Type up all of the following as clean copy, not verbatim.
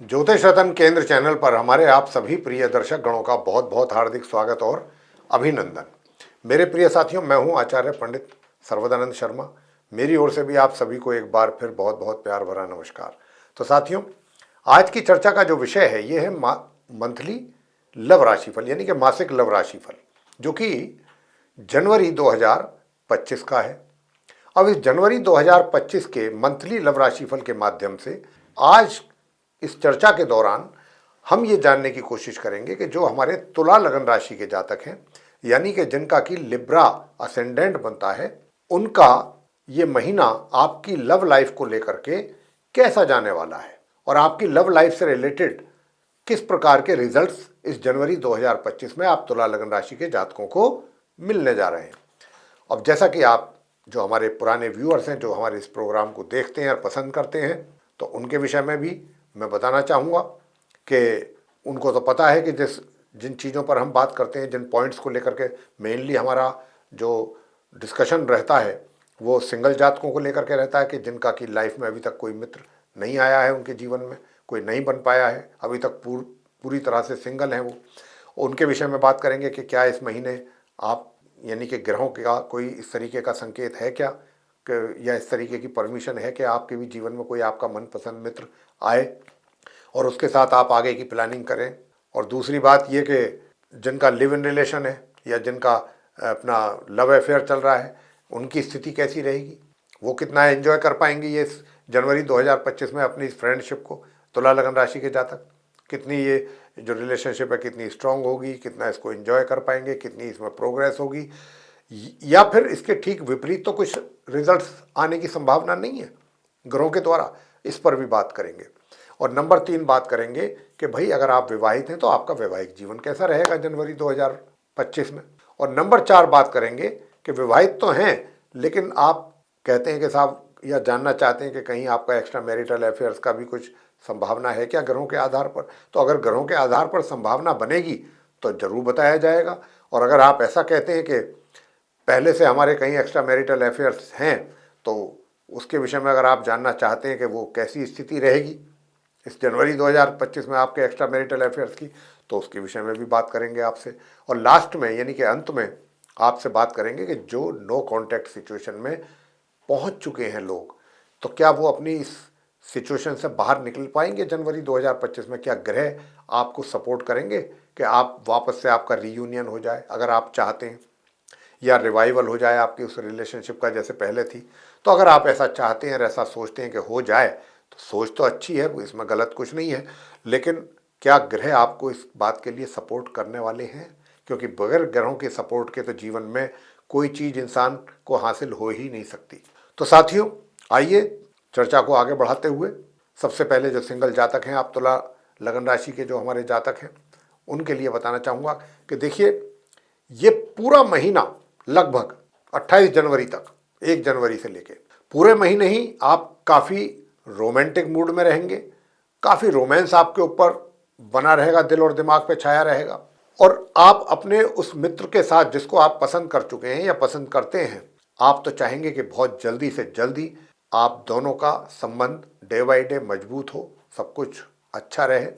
ज्योतिष रतन केंद्र चैनल पर हमारे आप सभी प्रिय दर्शक गणों का बहुत बहुत हार्दिक स्वागत और अभिनंदन। मेरे प्रिय साथियों, मैं हूं आचार्य पंडित सर्वदानंद शर्मा। मेरी ओर से भी आप सभी को एक बार फिर बहुत बहुत प्यार भरा नमस्कार। तो साथियों, आज की चर्चा का जो विषय है ये है मंथली लव राशिफल, यानी कि मासिक लव राशिफल, जो कि जनवरी 2025 का है। अब इस जनवरी 2025 के मंथली लव राशिफल के माध्यम से आज इस चर्चा के दौरान हम ये जानने की कोशिश करेंगे कि जो हमारे तुला लगन राशि के जातक हैं, यानी कि जिनका कि लिब्रा असेंडेंट बनता है, उनका ये महीना आपकी लव लाइफ को लेकर के कैसा जाने वाला है और आपकी लव लाइफ से रिलेटेड किस प्रकार के रिजल्ट्स इस जनवरी 2025 में आप तुला लगन राशि के जातकों को मिलने जा रहे हैं। अब जैसा कि आप जो हमारे पुराने व्यूअर्स हैं, जो हमारे इस प्रोग्राम को देखते हैं और पसंद करते हैं, तो उनके विषय में भी मैं बताना चाहूँगा कि उनको तो पता है कि जिन चीज़ों पर हम बात करते हैं, जिन पॉइंट्स को लेकर के मेनली हमारा जो डिस्कशन रहता है वो सिंगल जातकों को लेकर के रहता है कि जिनका कि लाइफ में अभी तक कोई मित्र नहीं आया है, उनके जीवन में कोई नहीं बन पाया है, अभी तक पूरी तरह से सिंगल हैं वो। उनके विषय में बात करेंगे कि क्या इस महीने आप, यानी कि ग्रहों का कोई इस तरीके का संकेत है क्या, या इस तरीके की परमिशन है कि आपके भी जीवन में कोई आपका मनपसंद मित्र आए और उसके साथ आप आगे की प्लानिंग करें। और दूसरी बात ये कि जिनका लिव इन रिलेशन है या जिनका अपना लव अफेयर चल रहा है, उनकी स्थिति कैसी रहेगी, वो कितना एंजॉय कर पाएंगे ये जनवरी 2025 में अपनी इस फ्रेंडशिप को। तुला लगन राशि के जातक कितनी ये जो रिलेशनशिप है कितनी स्ट्रांग होगी, कितना इसको एंजॉय कर पाएंगे, कितनी इसमें प्रोग्रेस होगी, या फिर इसके ठीक विपरीत तो कुछ रिजल्ट्स आने की संभावना नहीं है ग्रहों के द्वारा, इस पर भी बात करेंगे। और नंबर 3 बात करेंगे कि भाई अगर आप विवाहित हैं तो आपका वैवाहिक जीवन कैसा रहेगा जनवरी 2025 में। और नंबर 4 बात करेंगे कि विवाहित तो हैं लेकिन आप कहते हैं कि साहब, या जानना चाहते हैं कि कहीं आपका एक्स्ट्रा मैरिटल अफेयर्स का भी कुछ संभावना है क्या ग्रहों के आधार पर। तो अगर ग्रहों के आधार पर संभावना बनेगी तो जरूर बताया जाएगा। और अगर आप ऐसा कहते हैं कि पहले से हमारे कहीं एक्स्ट्रा मैरिटल अफेयर्स हैं, तो उसके विषय में अगर आप जानना चाहते हैं कि वो कैसी स्थिति रहेगी इस जनवरी 2025 में आपके एक्स्ट्रा मैरिटल अफेयर्स की, तो उसके विषय में भी बात करेंगे आपसे। और लास्ट में, यानी कि अंत में, आपसे बात करेंगे कि जो नो कॉन्टैक्ट सिचुएशन में पहुंच चुके हैं लोग, तो क्या वो अपनी इस सिचुएशन से बाहर निकल पाएंगे जनवरी 2025 में। क्या ग्रह आपको सपोर्ट करेंगे कि आप वापस से आपका रीयूनियन हो जाए अगर आप चाहते हैं, या रिवाइवल हो जाए आपकी उस रिलेशनशिप का जैसे पहले थी। तो अगर आप ऐसा चाहते हैं और ऐसा सोचते हैं कि हो जाए, तो सोच तो अच्छी है, इसमें गलत कुछ नहीं है, लेकिन क्या ग्रह आपको इस बात के लिए सपोर्ट करने वाले हैं? क्योंकि बगैर ग्रहों के सपोर्ट के तो जीवन में कोई चीज़ इंसान को हासिल हो ही नहीं सकती। तो साथियों, आइए चर्चा को आगे बढ़ाते हुए सबसे पहले जो सिंगल जातक हैं, आप तुला लगन राशि के जो हमारे जातक हैं, उनके लिए बताना चाहूँगा कि देखिए, ये पूरा महीना लगभग 28 जनवरी तक, 1 जनवरी से लेके पूरे महीने ही आप काफ़ी रोमांटिक मूड में रहेंगे। काफ़ी रोमांस आपके ऊपर बना रहेगा, दिल और दिमाग पे छाया रहेगा। और आप अपने उस मित्र के साथ जिसको आप पसंद कर चुके हैं या पसंद करते हैं, आप तो चाहेंगे कि बहुत जल्दी से जल्दी आप दोनों का संबंध डे बाई डे मजबूत हो, सब कुछ अच्छा रहे।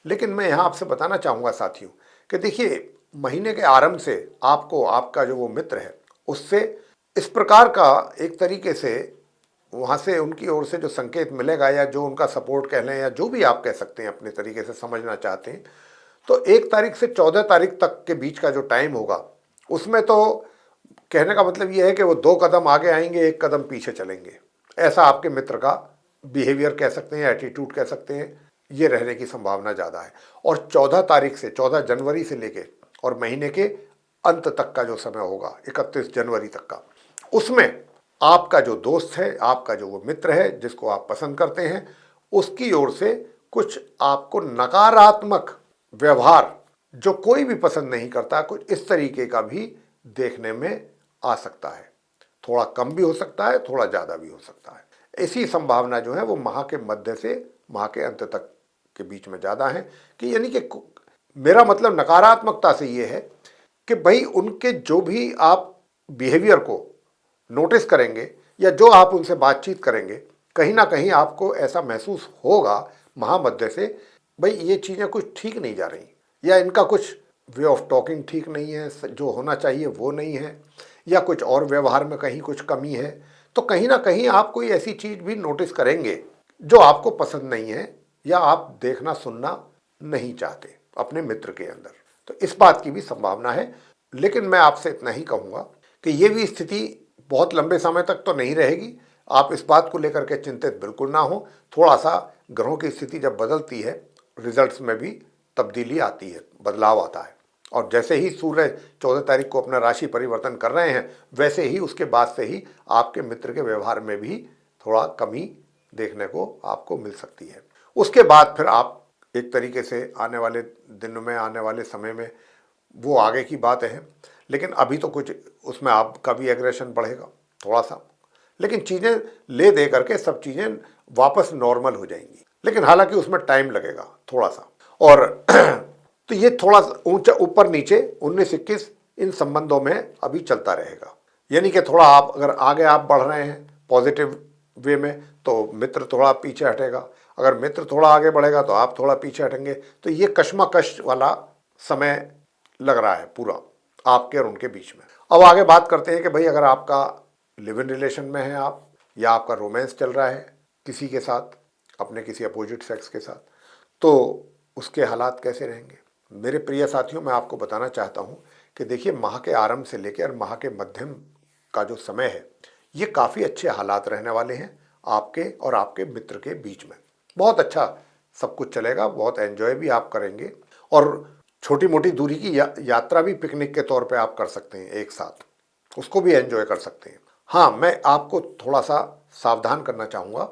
लेकिन मैं यहाँ आपसे बताना चाहूँगा साथियों कि देखिए, महीने के आरंभ से आपको आपका जो वो मित्र है उससे इस प्रकार का एक तरीके से वहाँ से उनकी ओर से जो संकेत मिलेगा, या जो उनका सपोर्ट कह लें, या जो भी आप कह सकते हैं अपने तरीके से समझना चाहते हैं, तो 1 तारीख से 14 तारीख तक के बीच का जो टाइम होगा, उसमें तो कहने का मतलब ये है कि वो 2 कदम आगे आएंगे, 1 कदम पीछे चलेंगे। ऐसा आपके मित्र का बिहेवियर कह सकते हैं, एटीट्यूड कह सकते हैं, ये रहने की संभावना ज़्यादा है। और 14 तारीख से, 14 जनवरी से लेके और महीने के अंत तक का जो समय होगा, 31 जनवरी तक का, उसमें आपका जो दोस्त है, आपका जो वो मित्र है जिसको आप पसंद करते हैं, उसकी ओर से कुछ आपको नकारात्मक व्यवहार, जो कोई भी पसंद नहीं करता, कुछ इस तरीके का भी देखने में आ सकता है। थोड़ा कम भी हो सकता है, थोड़ा ज़्यादा भी हो सकता है। ऐसी संभावना जो है वो माह के मध्य से माह के अंत तक के बीच में ज़्यादा है। कि यानी कि मेरा मतलब नकारात्मकता से ये है कि भाई उनके जो भी आप बिहेवियर को नोटिस करेंगे या जो आप उनसे बातचीत करेंगे, कहीं ना कहीं आपको ऐसा महसूस होगा, महामध्य से भाई ये चीज़ें कुछ ठीक नहीं जा रही, या इनका कुछ वे ऑफ टॉकिंग ठीक नहीं है, जो होना चाहिए वो नहीं है, या कुछ और व्यवहार में कहीं कुछ कमी है, तो कहीं ना कहीं आप कोई ऐसी चीज़ भी नोटिस करेंगे जो आपको पसंद नहीं है या आप देखना सुनना नहीं चाहते अपने मित्र के अंदर। तो इस बात की भी संभावना है। लेकिन मैं आपसे इतना ही कहूँगा कि ये भी स्थिति बहुत लंबे समय तक तो नहीं रहेगी। आप इस बात को लेकर के चिंतित बिल्कुल ना हो। थोड़ा सा ग्रहों की स्थिति जब बदलती है, रिजल्ट्स में भी तब्दीली आती है, बदलाव आता है। और जैसे ही सूर्य 14 तारीख को अपना राशि परिवर्तन कर रहे हैं, वैसे ही उसके बाद से ही आपके मित्र के व्यवहार में भी थोड़ा कमी देखने को आपको मिल सकती है। उसके बाद फिर आप एक तरीके से आने वाले दिनों में, आने वाले समय में, वो आगे की बात है। लेकिन अभी तो कुछ उसमें आपका भी एग्रेशन बढ़ेगा थोड़ा सा, लेकिन चीज़ें ले दे करके सब चीज़ें वापस नॉर्मल हो जाएंगी। लेकिन हालांकि उसमें टाइम लगेगा थोड़ा सा। और तो ये थोड़ा ऊंचा ऊपर नीचे 19-21 इन संबंधों में अभी चलता रहेगा। यानी कि थोड़ा आप अगर आगे आप बढ़ रहे हैं पॉजिटिव वे में, तो मित्र थोड़ा पीछे हटेगा। अगर मित्र थोड़ा आगे बढ़ेगा तो आप थोड़ा पीछे हटेंगे। तो ये कश्मकश वाला समय लग रहा है पूरा आपके और उनके बीच में। अब आगे बात करते हैं कि भाई अगर आपका लिव इन रिलेशन में है आप, या आपका रोमांस चल रहा है किसी के साथ, अपने किसी अपोजिट सेक्स के साथ, तो उसके हालात कैसे रहेंगे। मेरे प्रिय साथियों, मैं आपको बताना चाहता हूँ कि देखिए, माह के आरंभ से लेकर माह के मध्यम का जो समय है, ये काफ़ी अच्छे हालात रहने वाले हैं आपके और आपके मित्र के बीच में। बहुत अच्छा सब कुछ चलेगा, बहुत एंजॉय भी आप करेंगे, और छोटी मोटी दूरी की यात्रा भी पिकनिक के तौर पे आप कर सकते हैं एक साथ, उसको भी एंजॉय कर सकते हैं। हाँ, मैं आपको थोड़ा सा सावधान करना चाहूँगा,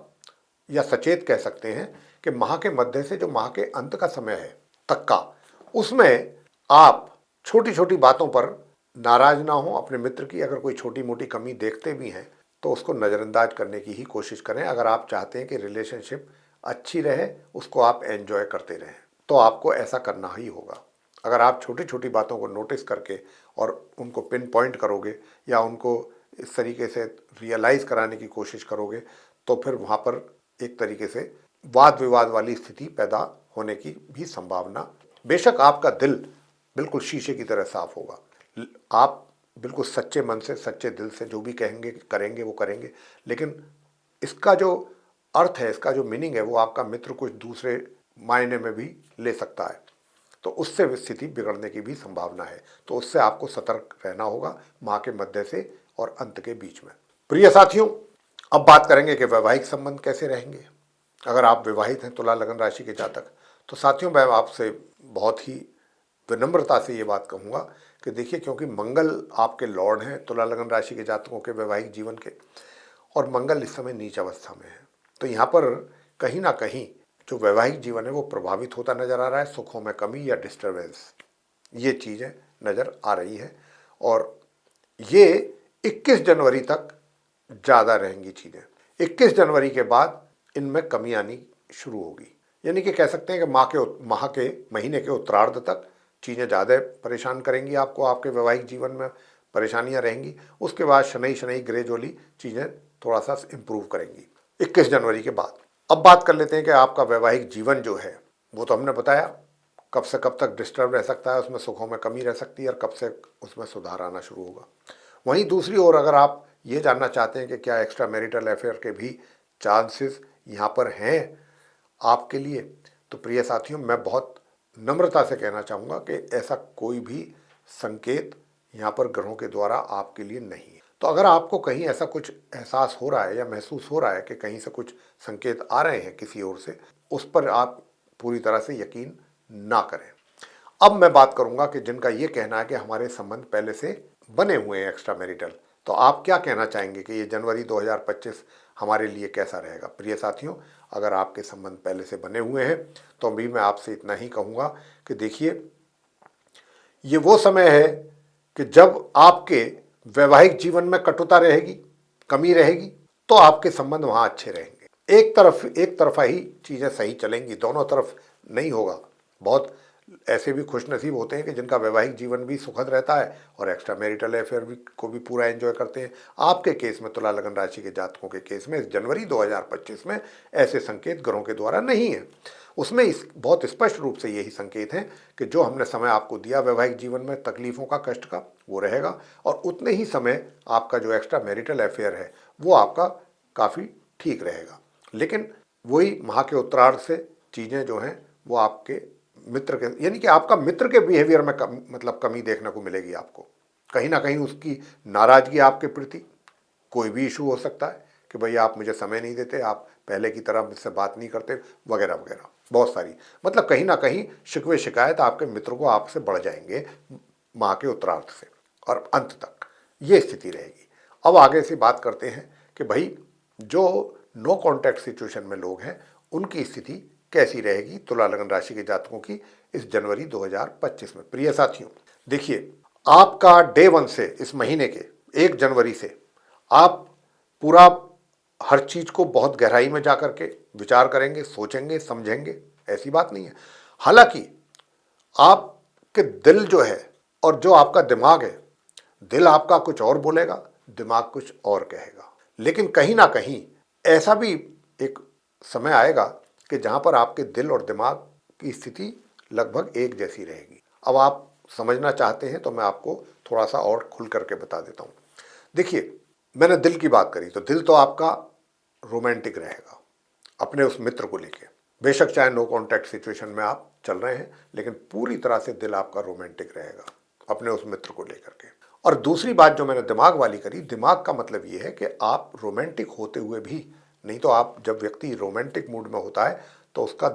या सचेत कह सकते हैं कि माह के मध्य से जो माह के अंत का समय है तक का, उसमें आप छोटी छोटी बातों पर नाराज ना हो। अपने मित्र की अगर कोई छोटी मोटी कमी देखते भी हैं तो उसको नज़रअंदाज करने की ही कोशिश करें। अगर आप चाहते हैं कि रिलेशनशिप अच्छी रहे, उसको आप एंजॉय करते रहें, तो आपको ऐसा करना ही होगा। अगर आप छोटी छोटी बातों को नोटिस करके और उनको पिन पॉइंट करोगे, या उनको इस तरीके से रियलाइज़ कराने की कोशिश करोगे, तो फिर वहाँ पर एक तरीके से वाद विवाद वाली स्थिति पैदा होने की भी संभावना। बेशक आपका दिल बिल्कुल शीशे की तरह साफ होगा, आप बिल्कुल सच्चे मन से, सच्चे दिल से जो भी कहेंगे करेंगे वो करेंगे, लेकिन इसका जो अर्थ है, इसका जो मीनिंग है, वो आपका मित्र कुछ दूसरे मायने में भी ले सकता है। तो उससे स्थिति बिगड़ने की भी संभावना है। तो उससे आपको सतर्क रहना होगा माह के मध्य से और अंत के बीच में। प्रिय साथियों, अब बात करेंगे कि वैवाहिक संबंध कैसे रहेंगे। अगर आप विवाहित हैं, तुला लगन राशि के जातक, तो साथियों मैं आपसे बहुत ही विनम्रता से ये बात कहूँगा कि देखिए, क्योंकि मंगल आपके लॉर्ड हैं तुला लगन राशि के जातकों के वैवाहिक जीवन के, और मंगल इस समय नीच अवस्था में है, तो यहाँ पर कहीं ना कहीं जो वैवाहिक जीवन है वो प्रभावित होता नजर आ रहा है। सुखों में कमी या डिस्टर्बेंस, ये चीज़ें नज़र आ रही है, और ये 21 जनवरी तक ज़्यादा रहेंगी चीज़ें। 21 जनवरी के बाद इनमें कमी आनी शुरू होगी। यानी कि कह सकते हैं कि माह के महीने के उत्तरार्ध तक चीज़ें ज़्यादा परेशान करेंगी आपको, आपके वैवाहिक जीवन में परेशानियां रहेंगी। उसके बाद शनई शनई ग्रेजुअली चीज़ें थोड़ा सा इम्प्रूव करेंगी 21 जनवरी के बाद। अब बात कर लेते हैं कि आपका वैवाहिक जीवन जो है, वो तो हमने बताया कब से कब तक डिस्टर्ब रह सकता है, उसमें सुखों में कमी रह सकती है, और कब से उसमें सुधार आना शुरू होगा। वहीं दूसरी ओर अगर आप ये जानना चाहते हैं कि क्या एक्स्ट्रा मैरिटल अफेयर के भी चांसेस यहाँ पर हैं आपके लिए, तो प्रिय साथियों मैं बहुत नम्रता से कहना चाहूँगा कि ऐसा कोई भी संकेत यहाँ पर ग्रहों के द्वारा आपके लिए नहीं है। तो अगर आपको कहीं ऐसा कुछ एहसास हो रहा है या महसूस हो रहा है कि कहीं से कुछ संकेत आ रहे हैं किसी ओर से, उस पर आप पूरी तरह से यकीन ना करें। अब मैं बात करूंगा कि जिनका ये कहना है कि हमारे संबंध पहले से बने हुए हैं एक्स्ट्रा मैरिटल, तो आप क्या कहना चाहेंगे कि ये जनवरी 2025 हमारे लिए कैसा रहेगा। प्रिय साथियों, अगर आपके संबंध पहले से बने हुए हैं तो अभी मैं आपसे इतना ही कहूँगा कि देखिए, ये वो समय है कि जब आपके वैवाहिक जीवन में कटुता रहेगी, कमी रहेगी, तो आपके संबंध वहाँ अच्छे रहेंगे। एक तरफा ही चीज़ें सही चलेंगी, दोनों तरफ नहीं होगा। बहुत ऐसे भी खुशनसीब होते हैं कि जिनका वैवाहिक जीवन भी सुखद रहता है और एक्स्ट्रा मैरिटल अफेयर भी को भी पूरा एंजॉय करते हैं। आपके केस में, तुला लगन राशि के जातकों के केस में, इस जनवरी 2025 में ऐसे संकेत ग्रहों के द्वारा नहीं है। उसमें इस बहुत स्पष्ट रूप से यही संकेत हैं कि जो हमने समय आपको दिया वैवाहिक जीवन में तकलीफों का, कष्ट का, वो रहेगा, और उतने ही समय आपका जो एक्स्ट्रा मैरिटल अफेयर है वो आपका काफ़ी ठीक रहेगा। लेकिन वही माह के उत्तरार्ध से चीज़ें जो हैं वो आपके मित्र के, यानी कि आपका मित्र के बिहेवियर में मतलब कमी देखने को मिलेगी आपको। कहीं ना कहीं उसकी नाराजगी आपके प्रति, कोई भी इशू हो सकता है कि भाई आप मुझे समय नहीं देते, आप पहले की तरह मुझसे बात नहीं करते, वगैरह वगैरह, बहुत सारी, मतलब कहीं ना कहीं शिकवे शिकायत आपके मित्र को आपसे बढ़ जाएंगे माह के उत्तरार्ध से और अंत तक ये स्थिति रहेगी। अब आगे से बात करते हैं कि भाई जो नो कॉन्टैक्ट सिचुएशन में लोग हैं उनकी स्थिति कैसी रहेगी तुला लगन राशि के जातकों की इस जनवरी 2025 में। प्रिय साथियों, देखिए, आपका डे 1 से, इस महीने के 1 जनवरी से आप पूरा हर चीज को बहुत गहराई में जाकर के विचार करेंगे, सोचेंगे, समझेंगे, ऐसी बात नहीं है। हालांकि आपके दिल जो है और जो आपका दिमाग है, दिल आपका कुछ और बोलेगा, दिमाग कुछ और कहेगा, लेकिन कहीं ना कहीं ऐसा भी एक समय आएगा कि जहां पर आपके दिल और दिमाग की स्थिति लगभग एक जैसी रहेगी। अब आप समझना चाहते हैं तो मैं आपको थोड़ा सा और खुल करके बता देता हूं। देखिए, मैंने दिल की बात करी तो दिल तो आपका रोमांटिक रहेगा अपने उस मित्र को लेके। बेशक चाहे नो कॉन्टैक्ट सिचुएशन में आप चल रहे हैं, लेकिन पूरी तरह से दिल आपका रोमांटिक रहेगा अपने उस मित्र को लेकर के। और दूसरी बात जो मैंने दिमाग वाली करी, दिमाग का मतलब ये है कि आप रोमांटिक होते हुए भी, नहीं तो आप, जब व्यक्ति रोमांटिक मूड में होता है तो उसका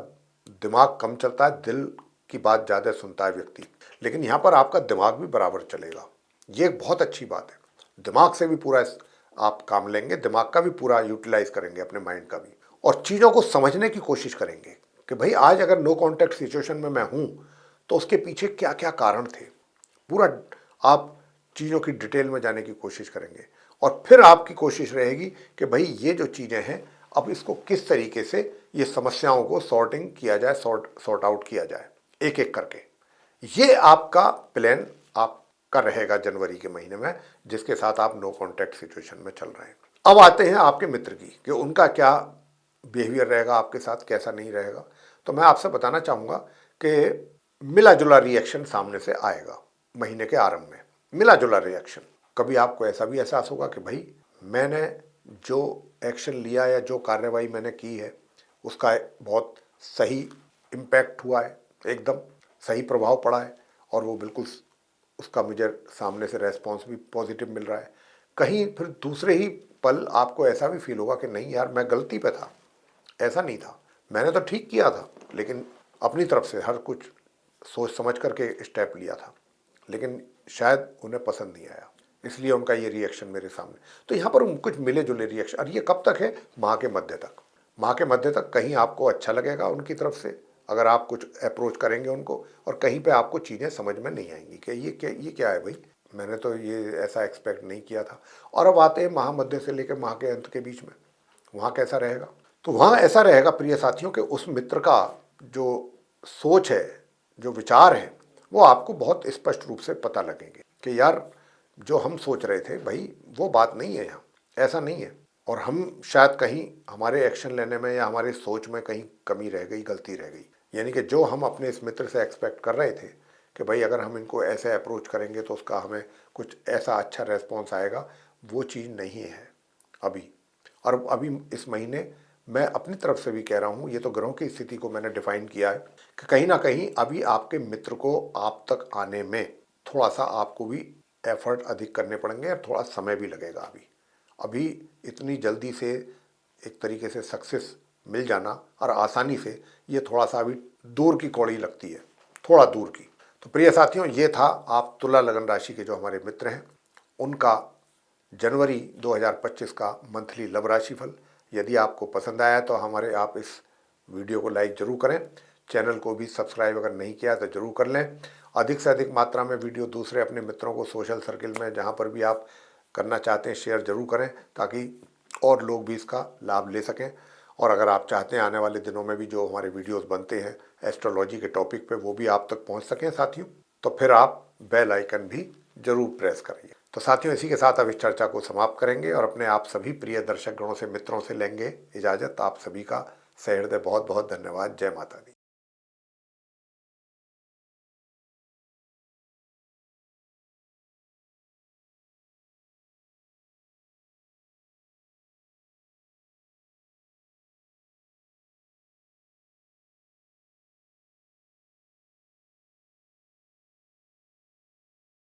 दिमाग कम चलता है, दिल की बात ज़्यादा सुनता है व्यक्ति, लेकिन यहाँ पर आपका दिमाग भी बराबर चलेगा। ये एक बहुत अच्छी बात है। दिमाग से भी पूरा आप काम लेंगे, दिमाग का भी पूरा यूटिलाइज करेंगे, अपने माइंड का भी, और चीज़ों को समझने की कोशिश करेंगे कि भाई आज अगर नो कॉन्टैक्ट सिचुएशन में मैं हूँ तो उसके पीछे क्या क्या कारण थे। पूरा आप चीज़ों की डिटेल में जाने की कोशिश करेंगे, और फिर आपकी कोशिश रहेगी कि भाई ये जो चीज़ें हैं अब इसको किस तरीके से ये समस्याओं को सॉर्टिंग किया जाए, सॉर्ट आउट किया जाए एक एक करके। ये आपका प्लान आपका रहेगा जनवरी के महीने में, जिसके साथ आप नो कॉन्टैक्ट सिचुएशन में चल रहे हैं। अब आते हैं आपके मित्र की कि उनका क्या बिहेवियर रहेगा आपके साथ, कैसा नहीं रहेगा। तो मैं आपसे बताना चाहूँगा कि मिला जुला रिएक्शन सामने से आएगा महीने के आरंभ में। मिला जुला रिएक्शन, कभी आपको ऐसा भी एहसास होगा कि भाई मैंने जो एक्शन लिया या जो कार्रवाई मैंने की है उसका बहुत सही इम्पैक्ट हुआ है, एकदम सही प्रभाव पड़ा है, और वो बिल्कुल उसका मुझे सामने से रेस्पॉन्स भी पॉजिटिव मिल रहा है। कहीं फिर दूसरे ही पल आपको ऐसा भी फील होगा कि नहीं यार, मैं गलती पे था, ऐसा नहीं था, मैंने तो ठीक किया था, लेकिन अपनी तरफ से हर कुछ सोच समझ करके स्टेप लिया था, लेकिन शायद उन्हें पसंद नहीं आया, इसलिए उनका ये रिएक्शन मेरे सामने। तो यहाँ पर कुछ मिले जुले रिएक्शन, और ये कब तक है? माह के मध्य तक। माह के मध्य तक कहीं आपको अच्छा लगेगा उनकी तरफ से अगर आप कुछ अप्रोच करेंगे उनको, और कहीं पे आपको चीज़ें समझ में नहीं आएंगी कि ये क्या है भाई, मैंने तो ये ऐसा एक्सपेक्ट नहीं किया था। और अब आते हैं माह मध्य से लेकर माह के अंत के बीच में, वहाँ कैसा रहेगा? तो वहाँ ऐसा रहेगा प्रिय साथियों कि उस मित्र का जो सोच है, जो विचार है, वो आपको बहुत स्पष्ट रूप से पता लगेंगे कि यार जो हम सोच रहे थे भाई वो बात नहीं है, यहाँ ऐसा नहीं है, और हम शायद कहीं हमारे एक्शन लेने में या हमारे सोच में कहीं कमी रह गई, गलती रह गई। यानी कि जो हम अपने इस मित्र से एक्सपेक्ट कर रहे थे कि भाई अगर हम इनको ऐसे अप्रोच करेंगे तो उसका हमें कुछ ऐसा अच्छा रेस्पॉन्स आएगा, वो चीज़ नहीं है अभी। और अभी इस महीने मैं अपनी तरफ से भी कह रहा हूँ, ये तो ग्रहों की स्थिति को मैंने डिफाइन किया है कि कहीं ना कहीं अभी आपके मित्र को आप तक आने में थोड़ा सा आपको भी एफर्ट अधिक करने पड़ेंगे और थोड़ा समय भी लगेगा। अभी इतनी जल्दी से एक तरीके से सक्सेस मिल जाना और आसानी से, ये थोड़ा सा अभी दूर की कौड़ी लगती है, थोड़ा दूर की। तो प्रिय साथियों, ये था आप तुला लगन राशि के जो हमारे मित्र हैं उनका जनवरी 2025 का मंथली लव राशि फल। यदि आपको पसंद आया तो हमारे आप इस वीडियो को लाइक ज़रूर करें, चैनल को भी सब्सक्राइब अगर नहीं किया तो ज़रूर कर लें। अधिक से अधिक मात्रा में वीडियो दूसरे अपने मित्रों को सोशल सर्किल में जहाँ पर भी आप करना चाहते हैं शेयर ज़रूर करें, ताकि और लोग भी इसका लाभ ले सकें। और अगर आप चाहते हैं आने वाले दिनों में भी जो हमारे वीडियोस बनते हैं एस्ट्रोलॉजी के टॉपिक पे वो भी आप तक पहुंच सकें साथियों, तो फिर आप बेल आइकन भी जरूर प्रेस करिए। तो साथियों, इसी के साथ अब इस चर्चा को समाप्त करेंगे और अपने आप सभी प्रिय दर्शक गणों से, मित्रों से लेंगे इजाज़त। आप सभी का सहृदय बहुत बहुत धन्यवाद। जय माता दी।